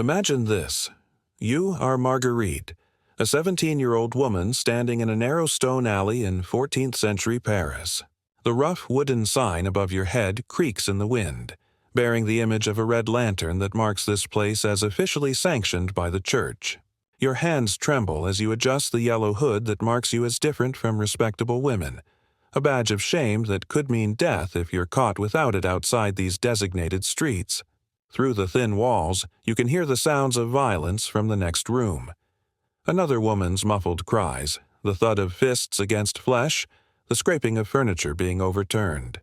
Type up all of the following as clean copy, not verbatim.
Imagine this. You are Marguerite, a 17-year-old woman standing in a narrow stone alley in 14th century Paris. The rough wooden sign above your head creaks in the wind, bearing the image of a red lantern that marks this place as officially sanctioned by the church. Your hands tremble as you adjust the yellow hood that marks you as different from respectable women, a badge of shame that could mean death if you're caught without it outside these designated streets. Through the thin walls, you can hear the sounds of violence from the next room. Another woman's muffled cries, the thud of fists against flesh, the scraping of furniture being overturned.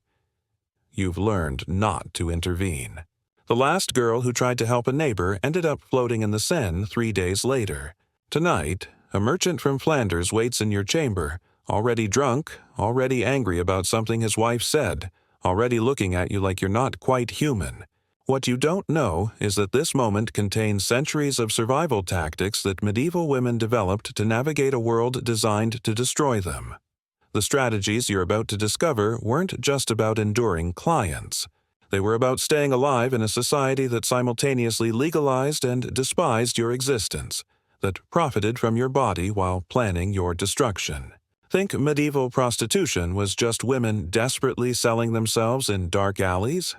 You've learned not to intervene. The last girl who tried to help a neighbor ended up floating in the Seine 3 days later. Tonight, a merchant from Flanders waits in your chamber, already drunk, already angry about something his wife said, already looking at you like you're not quite human. What you don't know is that this moment contains centuries of survival tactics that medieval women developed to navigate a world designed to destroy them. The strategies you're about to discover weren't just about enduring clients. They were about staying alive in a society that simultaneously legalized and despised your existence, that profited from your body while planning your destruction. Think medieval prostitution was just women desperately selling themselves in dark alleys?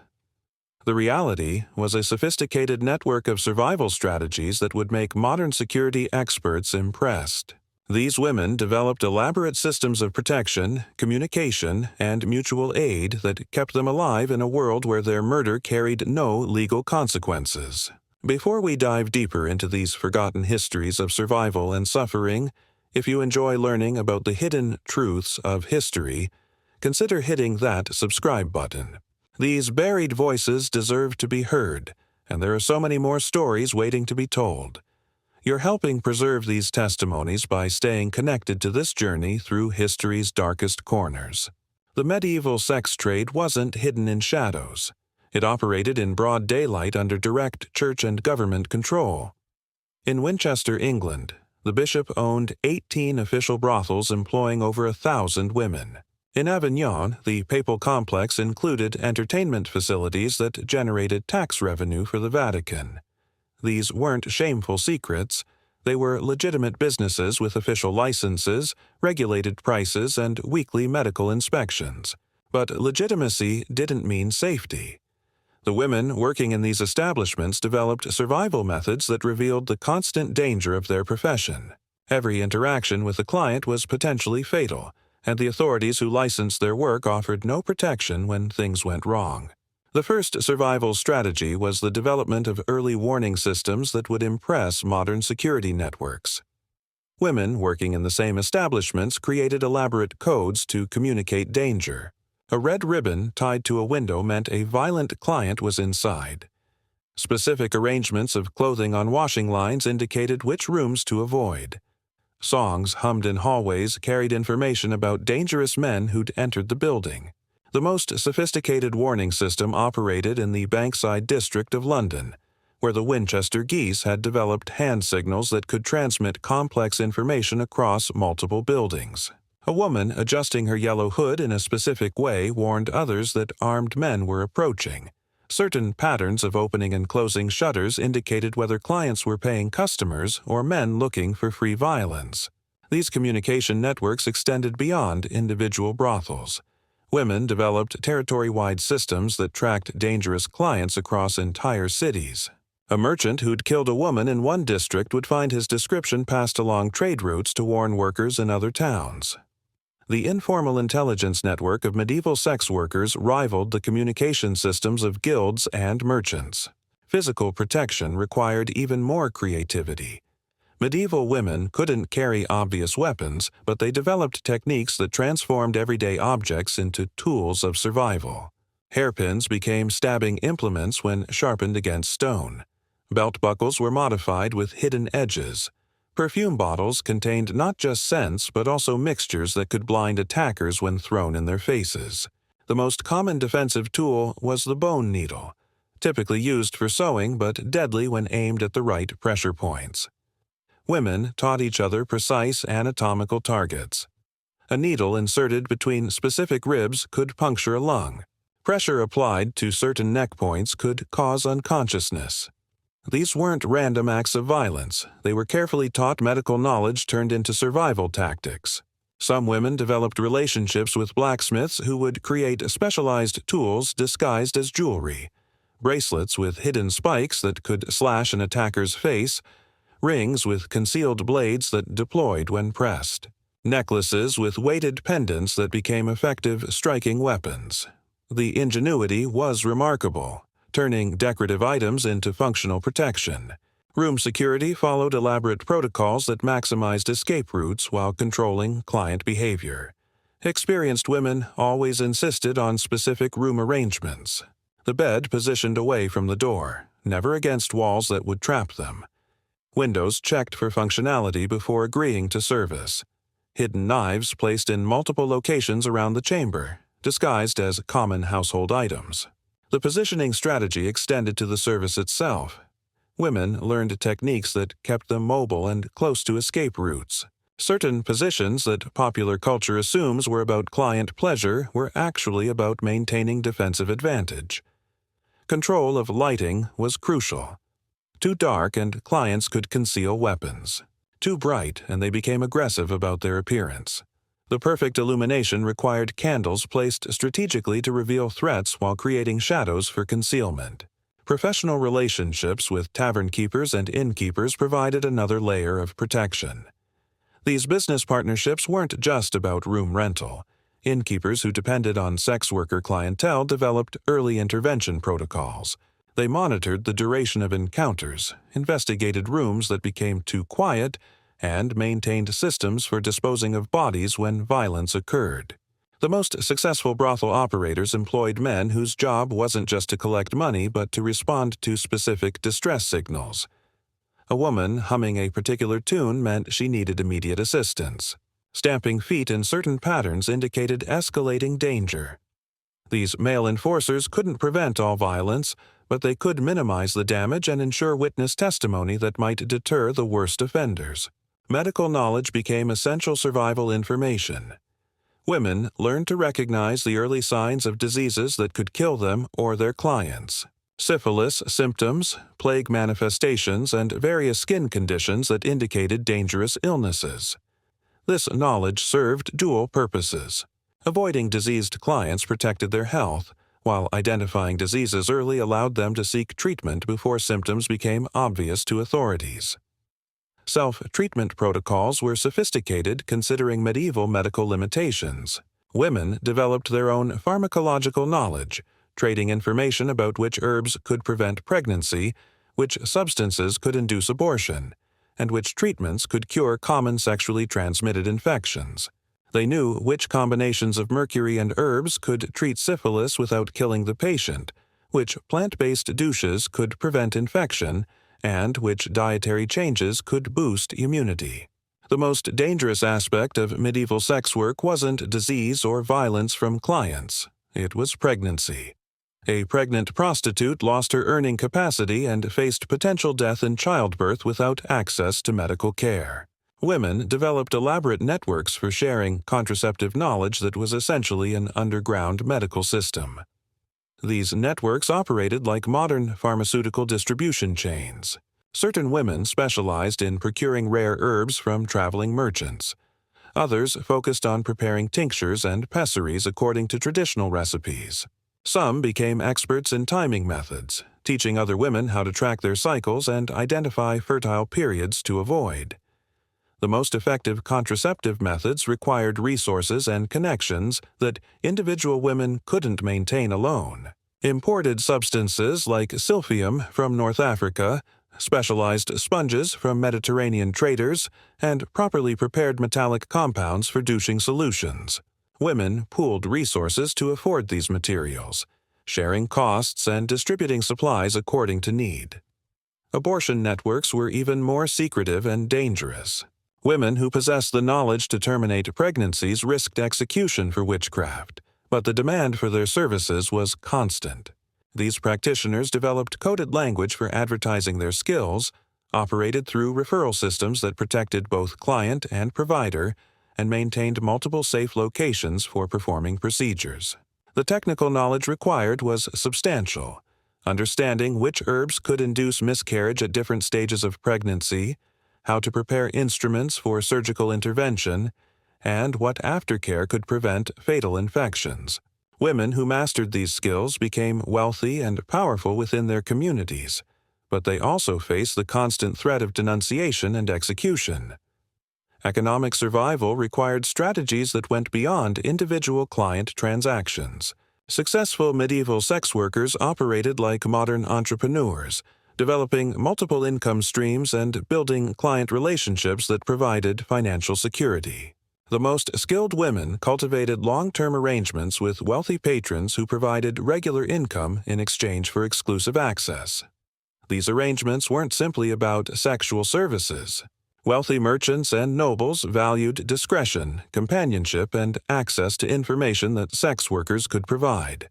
The reality was a sophisticated network of survival strategies that would make modern security experts impressed. These women developed elaborate systems of protection, communication, and mutual aid that kept them alive in a world where their murder carried no legal consequences. Before we dive deeper into these forgotten histories of survival and suffering, if you enjoy learning about the hidden truths of history, consider hitting that subscribe button. These buried voices deserve to be heard, and there are so many more stories waiting to be told. You're helping preserve these testimonies by staying connected to this journey through history's darkest corners. The medieval sex trade wasn't hidden in shadows. It operated in broad daylight under direct church and government control. In Winchester, England, the bishop owned 18 official brothels employing over 1,000 women. In Avignon, the papal complex included entertainment facilities that generated tax revenue for the Vatican. These weren't shameful secrets. They were legitimate businesses with official licenses, regulated prices, and weekly medical inspections. But legitimacy didn't mean safety. The women working in these establishments developed survival methods that revealed the constant danger of their profession. Every interaction with the client was potentially fatal, and the authorities who licensed their work offered no protection when things went wrong. The first survival strategy was the development of early warning systems that would impress modern security networks. Women working in the same establishments created elaborate codes to communicate danger. A red ribbon tied to a window meant a violent client was inside. Specific arrangements of clothing on washing lines indicated which rooms to avoid. Songs hummed in hallways carried information about dangerous men who'd entered the building. The most sophisticated warning system operated in the Bankside district of London, where the Winchester geese had developed hand signals that could transmit complex information across multiple buildings. A woman adjusting her yellow hood in a specific way warned others that armed men were approaching. Certain patterns of opening and closing shutters indicated whether clients were paying customers or men looking for free violence. These communication networks extended beyond individual brothels. Women developed territory-wide systems that tracked dangerous clients across entire cities. A merchant who'd killed a woman in one district would find his description passed along trade routes to warn workers in other towns. The informal intelligence network of medieval sex workers rivaled the communication systems of guilds and merchants. Physical protection required even more creativity. Medieval women couldn't carry obvious weapons, but they developed techniques that transformed everyday objects into tools of survival. Hairpins became stabbing implements when sharpened against stone. Belt buckles were modified with hidden edges. Perfume bottles contained not just scents but also mixtures that could blind attackers when thrown in their faces. The most common defensive tool was the bone needle, typically used for sewing but deadly when aimed at the right pressure points. Women taught each other precise anatomical targets. A needle inserted between specific ribs could puncture a lung. Pressure applied to certain neck points could cause unconsciousness. These weren't random acts of violence. They were carefully taught medical knowledge turned into survival tactics. Some women developed relationships with blacksmiths who would create specialized tools disguised as jewelry, bracelets with hidden spikes that could slash an attacker's face, rings with concealed blades that deployed when pressed, necklaces with weighted pendants that became effective striking weapons. The ingenuity was remarkable, turning decorative items into functional protection. Room security followed elaborate protocols that maximized escape routes while controlling client behavior. Experienced women always insisted on specific room arrangements. The bed positioned away from the door, never against walls that would trap them. Windows checked for functionality before agreeing to service. Hidden knives placed in multiple locations around the chamber, disguised as common household items. The positioning strategy extended to the service itself. Women learned techniques that kept them mobile and close to escape routes. Certain positions that popular culture assumes were about client pleasure were actually about maintaining defensive advantage. Control of lighting was crucial. Too dark and clients could conceal weapons. Too bright and they became aggressive about their appearance. The perfect illumination required candles placed strategically to reveal threats while creating shadows for concealment. Professional relationships with tavern keepers and innkeepers provided another layer of protection. These business partnerships weren't just about room rental. Innkeepers who depended on sex worker clientele developed early intervention protocols. They monitored the duration of encounters, investigated rooms that became too quiet, and maintained systems for disposing of bodies when violence occurred. The most successful brothel operators employed men whose job wasn't just to collect money but to respond to specific distress signals. A woman humming a particular tune meant she needed immediate assistance. Stamping feet in certain patterns indicated escalating danger. These male enforcers couldn't prevent all violence, but they could minimize the damage and ensure witness testimony that might deter the worst offenders. Medical knowledge became essential survival information. Women learned to recognize the early signs of diseases that could kill them or their clients. Syphilis symptoms, plague manifestations, and various skin conditions that indicated dangerous illnesses. This knowledge served dual purposes. Avoiding diseased clients protected their health, while identifying diseases early allowed them to seek treatment before symptoms became obvious to authorities. Self-treatment protocols were sophisticated considering medieval medical limitations. Women developed their own pharmacological knowledge, trading information about which herbs could prevent pregnancy, which substances could induce abortion, and which treatments could cure common sexually transmitted infections. They knew which combinations of mercury and herbs could treat syphilis without killing the patient, which plant-based douches could prevent infection, and which dietary changes could boost immunity. The most dangerous aspect of medieval sex work wasn't disease or violence from clients. It was pregnancy. A pregnant prostitute lost her earning capacity and faced potential death in childbirth without access to medical care. Women developed elaborate networks for sharing contraceptive knowledge that was essentially an underground medical system. These networks operated like modern pharmaceutical distribution chains. Certain women specialized in procuring rare herbs from traveling merchants. Others focused on preparing tinctures and pessaries according to traditional recipes. Some became experts in timing methods, teaching other women how to track their cycles and identify fertile periods to avoid. The most effective contraceptive methods required resources and connections that individual women couldn't maintain alone. Imported substances like silphium from North Africa, specialized sponges from Mediterranean traders, and properly prepared metallic compounds for douching solutions. Women pooled resources to afford these materials, sharing costs and distributing supplies according to need. Abortion networks were even more secretive and dangerous. Women who possessed the knowledge to terminate pregnancies risked execution for witchcraft, but the demand for their services was constant. These practitioners developed coded language for advertising their skills, operated through referral systems that protected both client and provider, and maintained multiple safe locations for performing procedures. The technical knowledge required was substantial, understanding which herbs could induce miscarriage at different stages of pregnancy, how to prepare instruments for surgical intervention, and what aftercare could prevent fatal infections. Women who mastered these skills became wealthy and powerful within their communities, but they also faced the constant threat of denunciation and execution. Economic survival required strategies that went beyond individual client transactions. Successful medieval sex workers operated like modern entrepreneurs, developing multiple income streams and building client relationships that provided financial security. The most skilled women cultivated long-term arrangements with wealthy patrons who provided regular income in exchange for exclusive access. These arrangements weren't simply about sexual services. Wealthy merchants and nobles valued discretion, companionship, and access to information that sex workers could provide.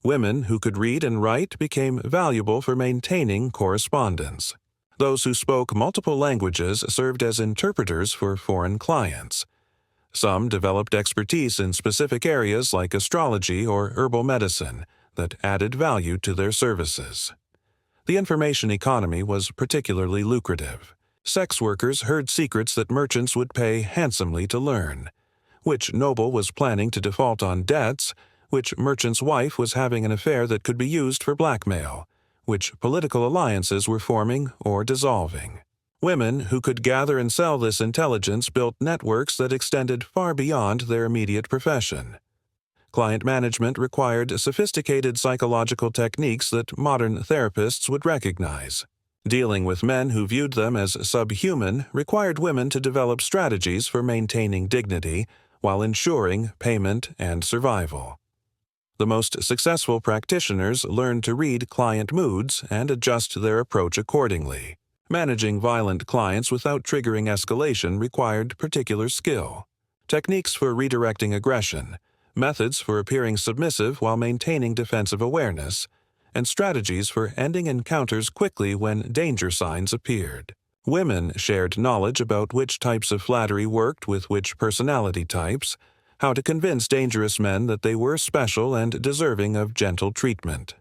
Women who could read and write became valuable for maintaining correspondence. Those who spoke multiple languages served as interpreters for foreign clients. Some developed expertise in specific areas like astrology or herbal medicine that added value to their services. The information economy was particularly lucrative. Sex workers heard secrets that merchants would pay handsomely to learn. Which noble was planning to default on debts, which merchant's wife was having an affair that could be used for blackmail, which political alliances were forming or dissolving. Women who could gather and sell this intelligence built networks that extended far beyond their immediate profession. Client management required sophisticated psychological techniques that modern therapists would recognize. Dealing with men who viewed them as subhuman required women to develop strategies for maintaining dignity while ensuring payment and survival. The most successful practitioners learned to read client moods and adjust their approach accordingly. Managing violent clients without triggering escalation required particular skill. Techniques for redirecting aggression, methods for appearing submissive while maintaining defensive awareness, and strategies for ending encounters quickly when danger signs appeared. Women shared knowledge about which types of flattery worked with which personality types, how to convince dangerous men that they were special and deserving of gentle treatment.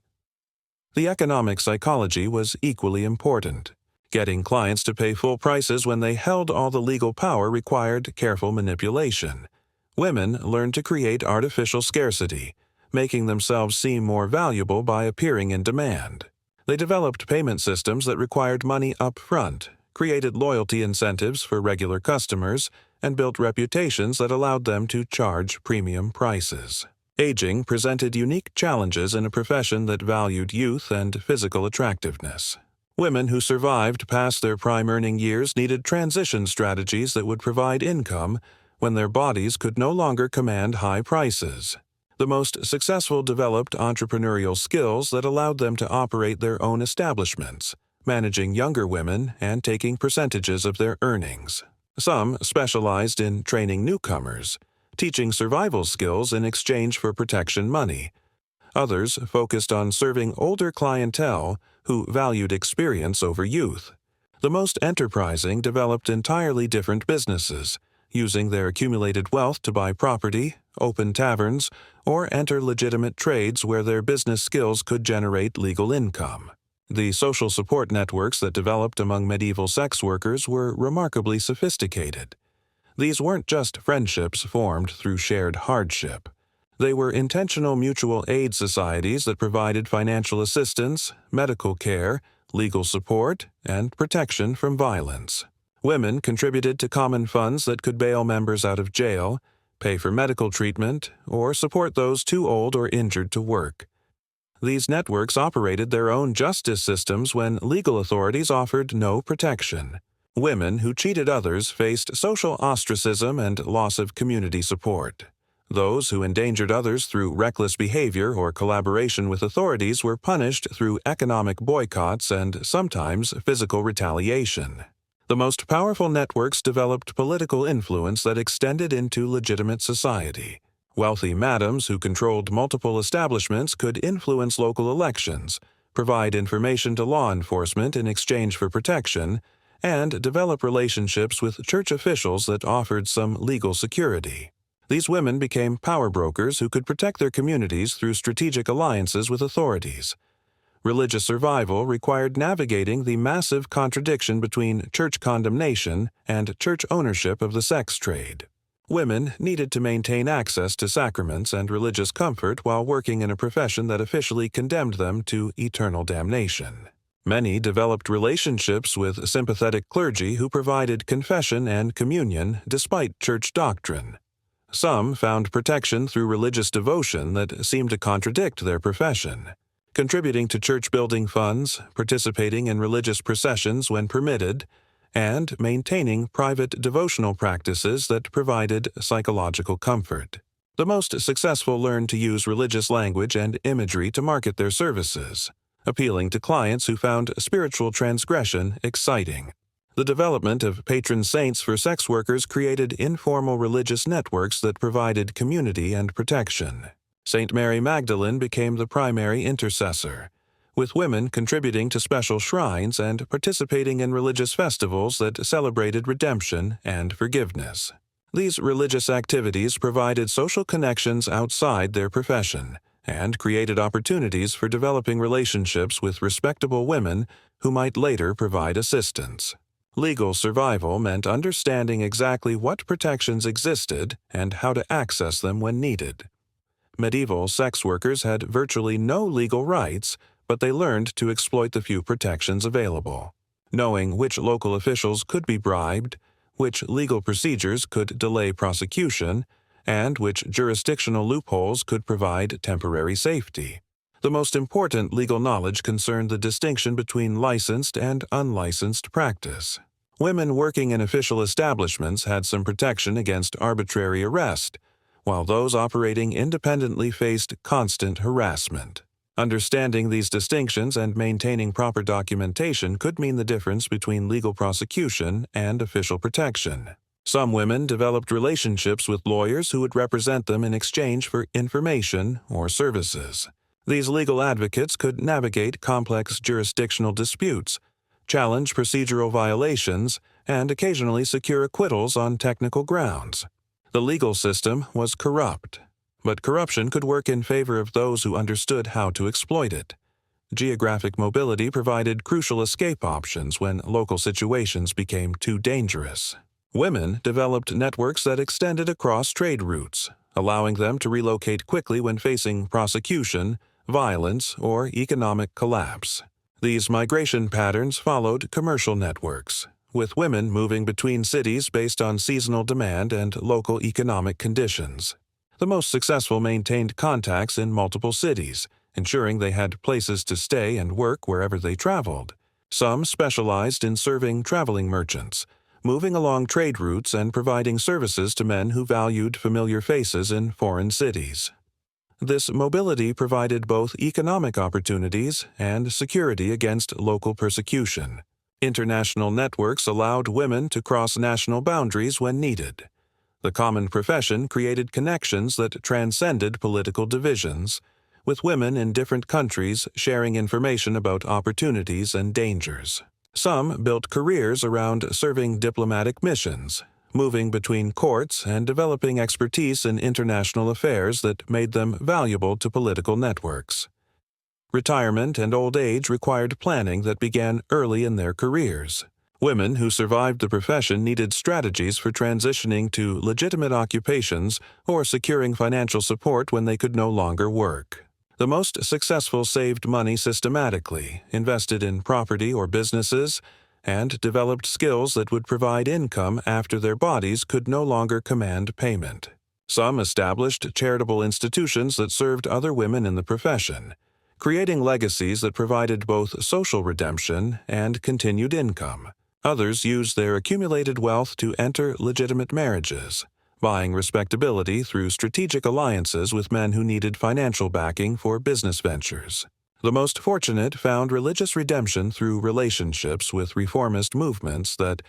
The economic psychology was equally important. Getting clients to pay full prices when they held all the legal power required careful manipulation. Women learned to create artificial scarcity, making themselves seem more valuable by appearing in demand. They developed payment systems that required money up front, created loyalty incentives for regular customers, and built reputations that allowed them to charge premium prices. Aging presented unique challenges in a profession that valued youth and physical attractiveness. Women who survived past their prime earning years needed transition strategies that would provide income when their bodies could no longer command high prices. The most successful developed entrepreneurial skills that allowed them to operate their own establishments, managing younger women and taking percentages of their earnings. Some specialized in training newcomers, teaching survival skills in exchange for protection money. Others focused on serving older clientele who valued experience over youth. The most enterprising developed entirely different businesses, using their accumulated wealth to buy property, open taverns, or enter legitimate trades where their business skills could generate legal income. The social support networks that developed among medieval sex workers were remarkably sophisticated. These weren't just friendships formed through shared hardship. They were intentional mutual aid societies that provided financial assistance, medical care, legal support, and protection from violence. Women contributed to common funds that could bail members out of jail, pay for medical treatment, or support those too old or injured to work. These networks operated their own justice systems when legal authorities offered no protection. Women who cheated others faced social ostracism and loss of community support. Those who endangered others through reckless behavior or collaboration with authorities were punished through economic boycotts and sometimes physical retaliation. The most powerful networks developed political influence that extended into legitimate society. Wealthy madams who controlled multiple establishments could influence local elections, provide information to law enforcement in exchange for protection, and develop relationships with church officials that offered some legal security. These women became power brokers who could protect their communities through strategic alliances with authorities. Religious survival required navigating the massive contradiction between church condemnation and church ownership of the sex trade. Women needed to maintain access to sacraments and religious comfort while working in a profession that officially condemned them to eternal damnation. Many developed relationships with sympathetic clergy who provided confession and communion despite church doctrine. Some found protection through religious devotion that seemed to contradict their profession, contributing to church-building funds, participating in religious processions when permitted, and maintaining private devotional practices that provided psychological comfort. The most successful learned to use religious language and imagery to market their services, appealing to clients who found spiritual transgression exciting. The development of patron saints for sex workers created informal religious networks that provided community and protection. St. Mary Magdalene became the primary intercessor, with women contributing to special shrines and participating in religious festivals that celebrated redemption and forgiveness. These religious activities provided social connections outside their profession and created opportunities for developing relationships with respectable women who might later provide assistance. Legal survival meant understanding exactly what protections existed and how to access them when needed. Medieval sex workers had virtually no legal rights, but they learned to exploit the few protections available. Knowing which local officials could be bribed, which legal procedures could delay prosecution, and which jurisdictional loopholes could provide temporary safety. The most important legal knowledge concerned the distinction between licensed and unlicensed practice. Women working in official establishments had some protection against arbitrary arrest, while those operating independently faced constant harassment. Understanding these distinctions and maintaining proper documentation could mean the difference between legal prosecution and official protection. Some women developed relationships with lawyers who would represent them in exchange for information or services. These legal advocates could navigate complex jurisdictional disputes, challenge procedural violations, and occasionally secure acquittals on technical grounds. The legal system was corrupt, but corruption could work in favor of those who understood how to exploit it. Geographic mobility provided crucial escape options when local situations became too dangerous. Women developed networks that extended across trade routes, allowing them to relocate quickly when facing prosecution, violence, or economic collapse. These migration patterns followed commercial networks, with women moving between cities based on seasonal demand and local economic conditions. The most successful maintained contacts in multiple cities, ensuring they had places to stay and work wherever they traveled. Some specialized in serving traveling merchants, moving along trade routes and providing services to men who valued familiar faces in foreign cities. This mobility provided both economic opportunities and security against local persecution. International networks allowed women to cross national boundaries when needed. The common profession created connections that transcended political divisions, with women in different countries sharing information about opportunities and dangers. Some built careers around serving diplomatic missions, moving between courts and developing expertise in international affairs that made them valuable to political networks. Retirement and old age required planning that began early in their careers. Women who survived the profession needed strategies for transitioning to legitimate occupations or securing financial support when they could no longer work. The most successful saved money systematically, invested in property or businesses, and developed skills that would provide income after their bodies could no longer command payment. Some established charitable institutions that served other women in the profession, creating legacies that provided both social redemption and continued income. Others used their accumulated wealth to enter legitimate marriages, buying respectability through strategic alliances with men who needed financial backing for business ventures. The most fortunate found religious redemption through relationships with reformist movements that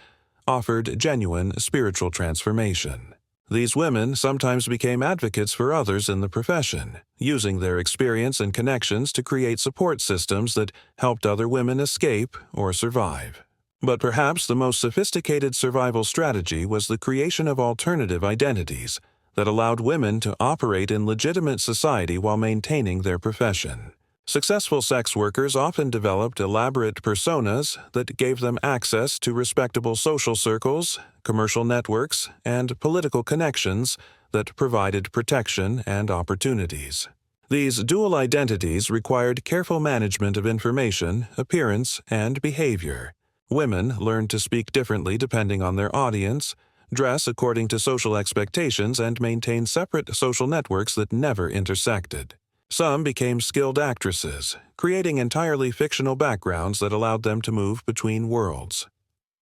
offered genuine spiritual transformation. These women sometimes became advocates for others in the profession, using their experience and connections to create support systems that helped other women escape or survive. But perhaps the most sophisticated survival strategy was the creation of alternative identities that allowed women to operate in legitimate society while maintaining their profession. Successful sex workers often developed elaborate personas that gave them access to respectable social circles, commercial networks, and political connections that provided protection and opportunities. These dual identities required careful management of information, appearance, and behavior. Women learned to speak differently depending on their audience, dress according to social expectations, and maintain separate social networks that never intersected. Some became skilled actresses, creating entirely fictional backgrounds that allowed them to move between worlds.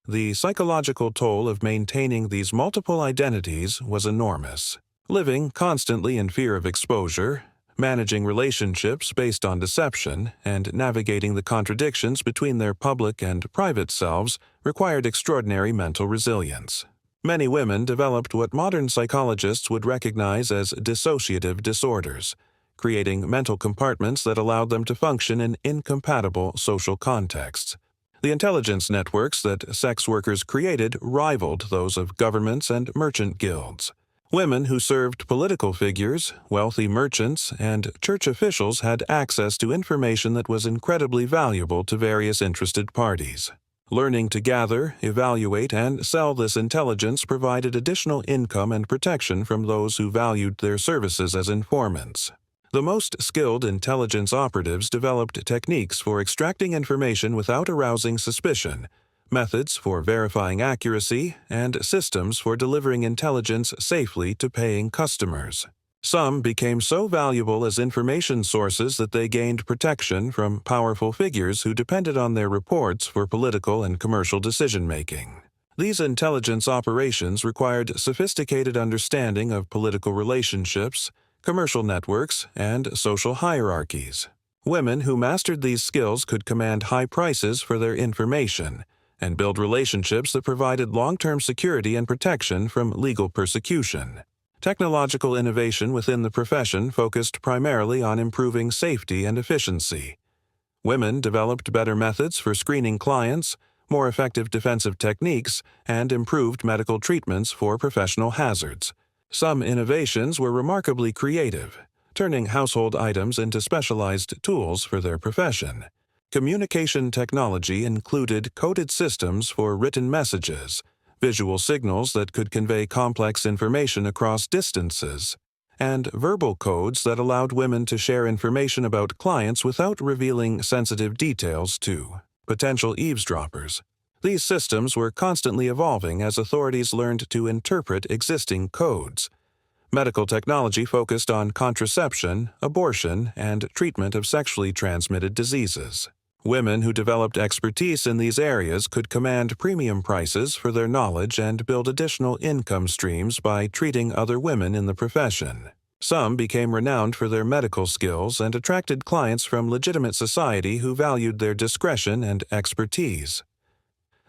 The psychological toll of maintaining these multiple identities was enormous. Living constantly in fear of exposure, managing relationships based on deception, and navigating the contradictions between their public and private selves required extraordinary mental resilience. Many women developed what modern psychologists would recognize as dissociative disorders, creating mental compartments that allowed them to function in incompatible social contexts. The intelligence networks that sex workers created rivaled those of governments and merchant guilds. Women who served political figures, wealthy merchants, and church officials had access to information that was incredibly valuable to various interested parties. Learning to gather, evaluate, and sell this intelligence provided additional income and protection from those who valued their services as informants. The most skilled intelligence operatives developed techniques for extracting information without arousing suspicion, methods for verifying accuracy, and systems for delivering intelligence safely to paying customers. Some became so valuable as information sources that they gained protection from powerful figures who depended on their reports for political and commercial decision-making. These intelligence operations required sophisticated understanding of political relationships, commercial networks, and social hierarchies. Women who mastered these skills could command high prices for their information and build relationships that provided long-term security and protection from legal persecution. Technological innovation within the profession focused primarily on improving safety and efficiency. Women developed better methods for screening clients, more effective defensive techniques, and improved medical treatments for professional hazards. Some innovations were remarkably creative, turning household items into specialized tools for their profession. Communication technology included coded systems for written messages, visual signals that could convey complex information across distances, and verbal codes that allowed women to share information about clients without revealing sensitive details to potential eavesdroppers. These systems were constantly evolving as authorities learned to interpret existing codes. Medical technology focused on contraception, abortion, and treatment of sexually transmitted diseases. Women who developed expertise in these areas could command premium prices for their knowledge and build additional income streams by treating other women in the profession. Some became renowned for their medical skills and attracted clients from legitimate society who valued their discretion and expertise.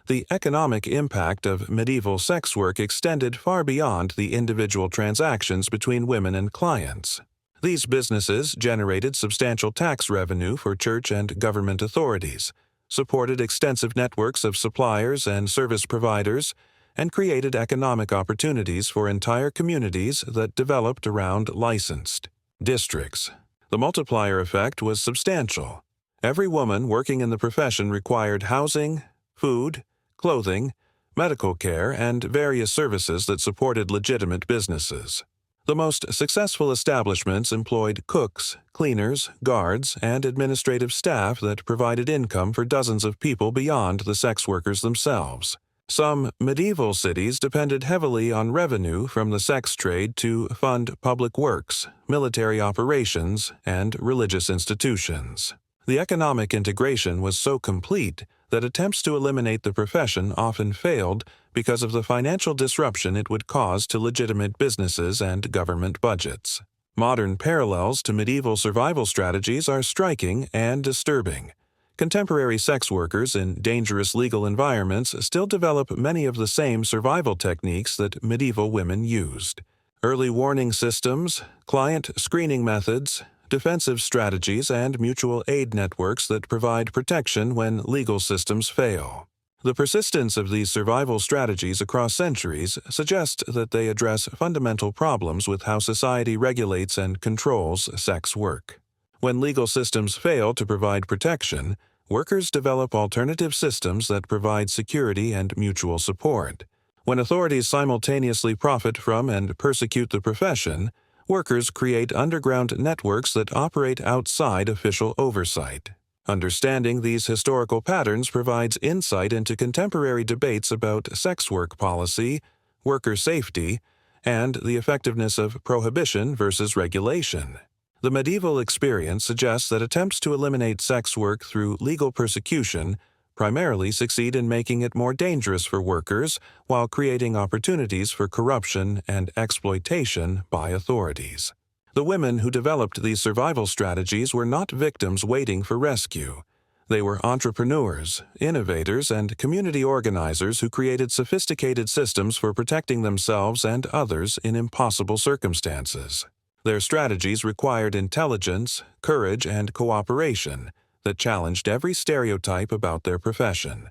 The economic impact of medieval sex work extended far beyond the individual transactions between women and clients. These businesses generated substantial tax revenue for church and government authorities, supported extensive networks of suppliers and service providers, and created economic opportunities for entire communities that developed around licensed districts. The multiplier effect was substantial. Every woman working in the profession required housing, food, clothing, medical care, and various services that supported legitimate businesses. The most successful establishments employed cooks, cleaners, guards, and administrative staff that provided income for dozens of people beyond the sex workers themselves. Some medieval cities depended heavily on revenue from the sex trade to fund public works, military operations, and religious institutions. The economic integration was so complete that attempts to eliminate the profession often failed because of the financial disruption it would cause to legitimate businesses and government budgets. Modern parallels to medieval survival strategies are striking and disturbing. Contemporary sex workers in dangerous legal environments still develop many of the same survival techniques that medieval women used. Early warning systems, client screening methods, defensive strategies, and mutual aid networks that provide protection when legal systems fail. The persistence of these survival strategies across centuries suggests that they address fundamental problems with how society regulates and controls sex work. When legal systems fail to provide protection, workers develop alternative systems that provide security and mutual support. When authorities simultaneously profit from and persecute the profession, workers create underground networks that operate outside official oversight. Understanding these historical patterns provides insight into contemporary debates about sex work policy, worker safety, and the effectiveness of prohibition versus regulation. The medieval experience suggests that attempts to eliminate sex work through legal persecution primarily succeed in making it more dangerous for workers while creating opportunities for corruption and exploitation by authorities. The women who developed these survival strategies were not victims waiting for rescue. They were entrepreneurs, innovators, and community organizers who created sophisticated systems for protecting themselves and others in impossible circumstances. Their strategies required intelligence, courage, and cooperation that challenged every stereotype about their profession.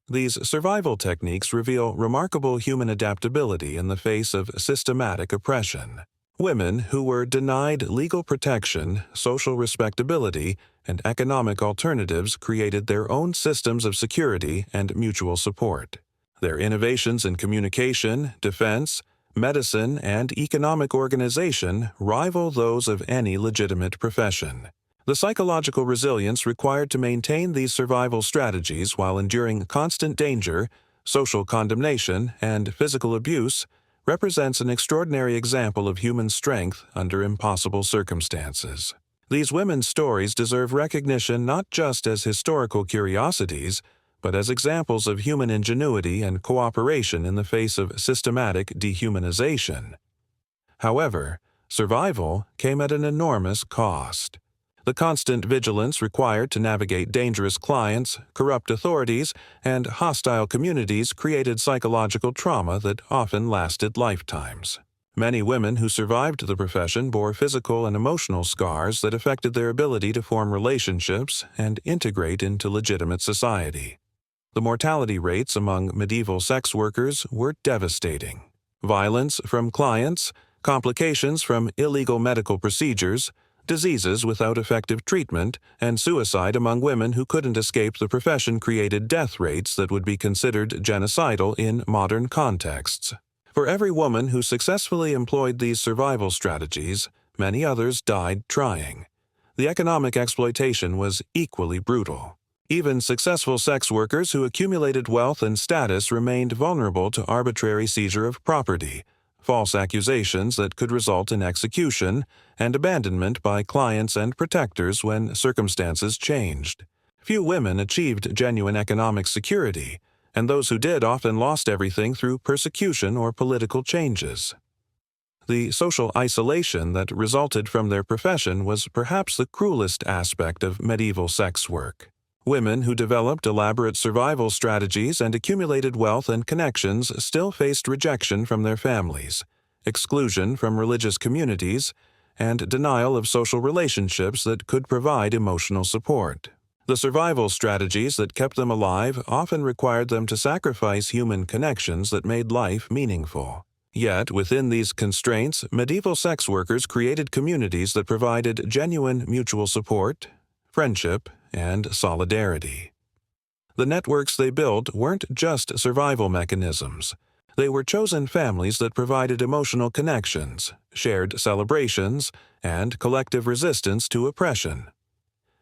These survival techniques reveal remarkable human adaptability in the face of systematic oppression. Women who were denied legal protection, social respectability, and economic alternatives created their own systems of security and mutual support. Their innovations in communication, defense, medicine, and economic organization rival those of any legitimate profession. The psychological resilience required to maintain these survival strategies while enduring constant danger, social condemnation, and physical abuse represents an extraordinary example of human strength under impossible circumstances. These women's stories deserve recognition not just as historical curiosities, but as examples of human ingenuity and cooperation in the face of systematic dehumanization. However, survival came at an enormous cost. The constant vigilance required to navigate dangerous clients, corrupt authorities, and hostile communities created psychological trauma that often lasted lifetimes. Many women who survived the profession bore physical and emotional scars that affected their ability to form relationships and integrate into legitimate society. The mortality rates among medieval sex workers were devastating. Violence from clients, complications from illegal medical procedures, diseases without effective treatment, and suicide among women who couldn't escape the profession created death rates that would be considered genocidal in modern contexts. For every woman who successfully employed these survival strategies, many others died trying. The economic exploitation was equally brutal. Even successful sex workers who accumulated wealth and status remained vulnerable to arbitrary seizure of property, false accusations that could result in execution, and abandonment by clients and protectors when circumstances changed. Few women achieved genuine economic security, and those who did often lost everything through persecution or political changes. The social isolation that resulted from their profession was perhaps the cruelest aspect of medieval sex work. Women who developed elaborate survival strategies and accumulated wealth and connections still faced rejection from their families, exclusion from religious communities, and denial of social relationships that could provide emotional support. The survival strategies that kept them alive often required them to sacrifice human connections that made life meaningful. Yet, within these constraints, medieval sex workers created communities that provided genuine mutual support, friendship, and solidarity. The networks they built weren't just survival mechanisms. They were chosen families that provided emotional connections, shared celebrations, and collective resistance to oppression.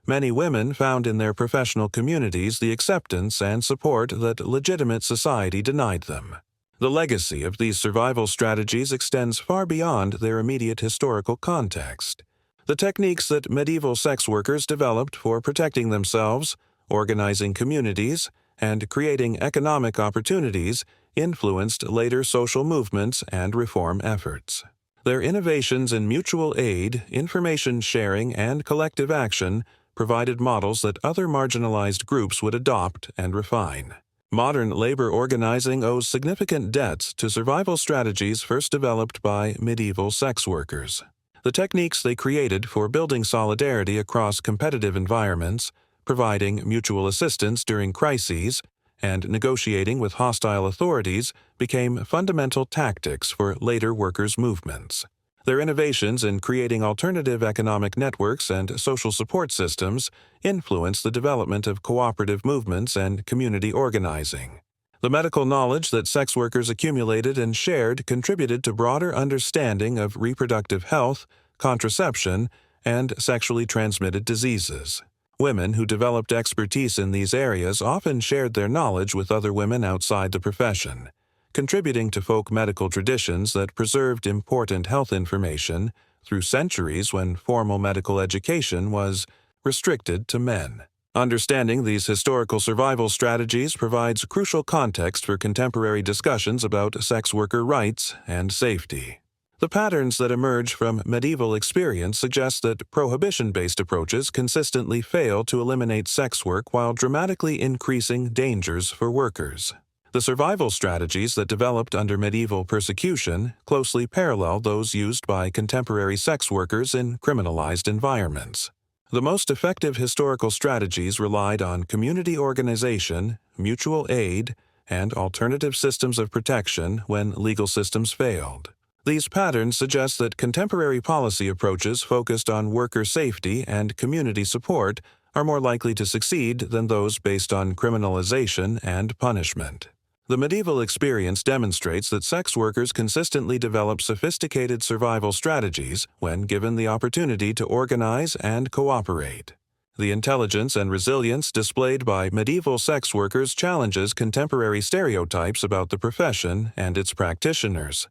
Many women found in their professional communities the acceptance and support that legitimate society denied them. The legacy of these survival strategies extends far beyond their immediate historical context. The techniques that medieval sex workers developed for protecting themselves, organizing communities, and creating economic opportunities influenced later social movements and reform efforts. Their innovations in mutual aid, information sharing, and collective action provided models that other marginalized groups would adopt and refine. Modern labor organizing owes significant debts to survival strategies first developed by medieval sex workers. The techniques they created for building solidarity across competitive environments, providing mutual assistance during crises, and negotiating with hostile authorities became fundamental tactics for later workers' movements. Their innovations in creating alternative economic networks and social support systems influenced the development of cooperative movements and community organizing. The medical knowledge that sex workers accumulated and shared contributed to broader understanding of reproductive health, contraception, and sexually transmitted diseases. Women who developed expertise in these areas often shared their knowledge with other women outside the profession, contributing to folk medical traditions that preserved important health information through centuries when formal medical education was restricted to men. Understanding these historical survival strategies provides crucial context for contemporary discussions about sex worker rights and safety. The patterns that emerge from medieval experience suggest that prohibition-based approaches consistently fail to eliminate sex work while dramatically increasing dangers for workers. The survival strategies that developed under medieval persecution closely parallel those used by contemporary sex workers in criminalized environments. The most effective historical strategies relied on community organization, mutual aid, and alternative systems of protection when legal systems failed. These patterns suggest that contemporary policy approaches focused on worker safety and community support are more likely to succeed than those based on criminalization and punishment. The medieval experience demonstrates that sex workers consistently develop sophisticated survival strategies when given the opportunity to organize and cooperate. The intelligence and resilience displayed by medieval sex workers challenges contemporary stereotypes about the profession and its practitioners.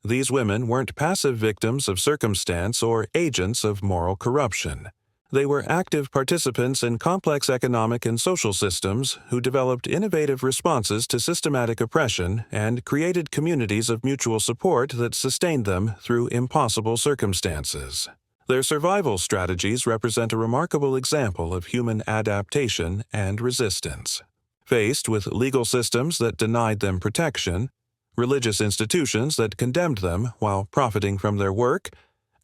These women weren't passive victims of circumstance or agents of moral corruption. They were active participants in complex economic and social systems who developed innovative responses to systematic oppression and created communities of mutual support that sustained them through impossible circumstances. Their survival strategies represent a remarkable example of human adaptation and resistance. Faced with legal systems that denied them protection, religious institutions that condemned them while profiting from their work,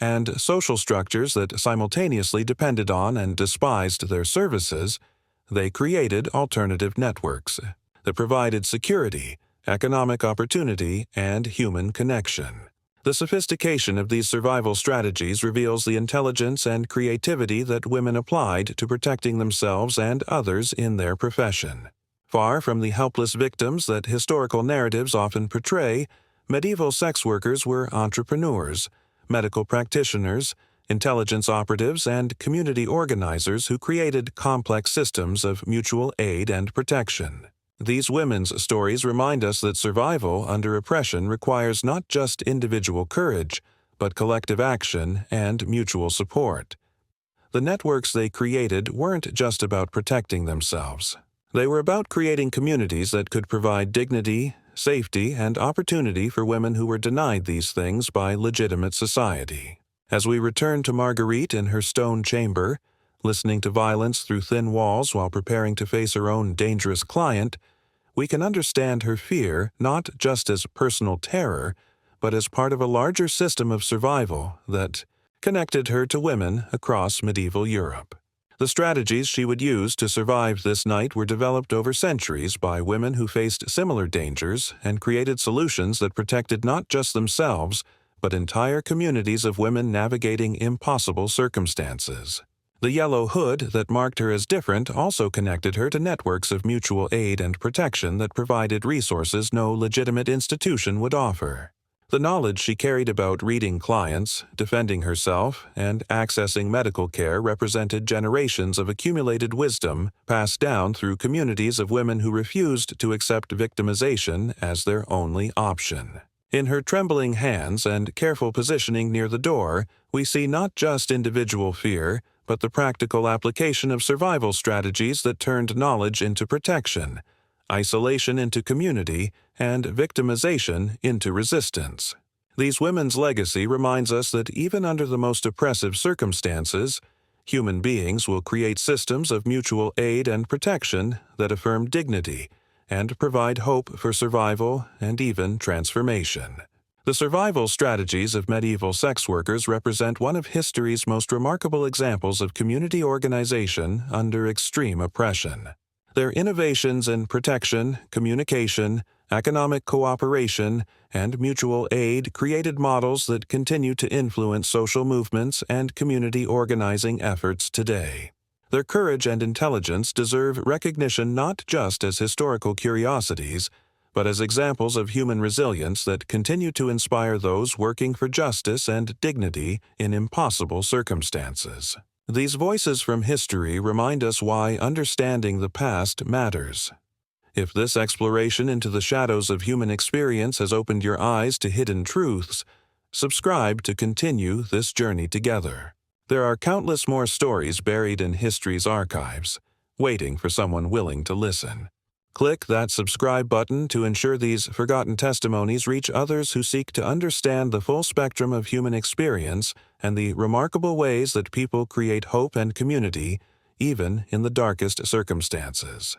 and social structures that simultaneously depended on and despised their services, they created alternative networks that provided security, economic opportunity, and human connection. The sophistication of these survival strategies reveals the intelligence and creativity that women applied to protecting themselves and others in their profession. Far from the helpless victims that historical narratives often portray, medieval sex workers were entrepreneurs, medical practitioners, intelligence operatives, and community organizers who created complex systems of mutual aid and protection. These women's stories remind us that survival under oppression requires not just individual courage, but collective action and mutual support. The networks they created weren't just about protecting themselves. They were about creating communities that could provide dignity, safety, and opportunity for women who were denied these things by legitimate society. As we return to Marguerite in her stone chamber, listening to violence through thin walls while preparing to face her own dangerous client, we can understand her fear not just as personal terror, but as part of a larger system of survival that connected her to women across medieval Europe. The strategies she would use to survive this night were developed over centuries by women who faced similar dangers and created solutions that protected not just themselves, but entire communities of women navigating impossible circumstances. The yellow hood that marked her as different also connected her to networks of mutual aid and protection that provided resources no legitimate institution would offer. The knowledge she carried about reading clients, defending herself, and accessing medical care represented generations of accumulated wisdom passed down through communities of women who refused to accept victimization as their only option. In her trembling hands and careful positioning near the door, we see not just individual fear, but the practical application of survival strategies that turned knowledge into protection, isolation into community, and victimization into resistance. These women's legacy reminds us that even under the most oppressive circumstances, human beings will create systems of mutual aid and protection that affirm dignity and provide hope for survival and even transformation. The survival strategies of medieval sex workers represent one of history's most remarkable examples of community organization under extreme oppression. Their innovations in protection, communication, economic cooperation, and mutual aid created models that continue to influence social movements and community organizing efforts today. Their courage and intelligence deserve recognition not just as historical curiosities, but as examples of human resilience that continue to inspire those working for justice and dignity in impossible circumstances. These voices from history remind us why understanding the past matters. If this exploration into the shadows of human experience has opened your eyes to hidden truths, subscribe to continue this journey together. There are countless more stories buried in history's archives, waiting for someone willing to listen. Click that subscribe button to ensure these forgotten testimonies reach others who seek to understand the full spectrum of human experience and the remarkable ways that people create hope and community, even in the darkest circumstances.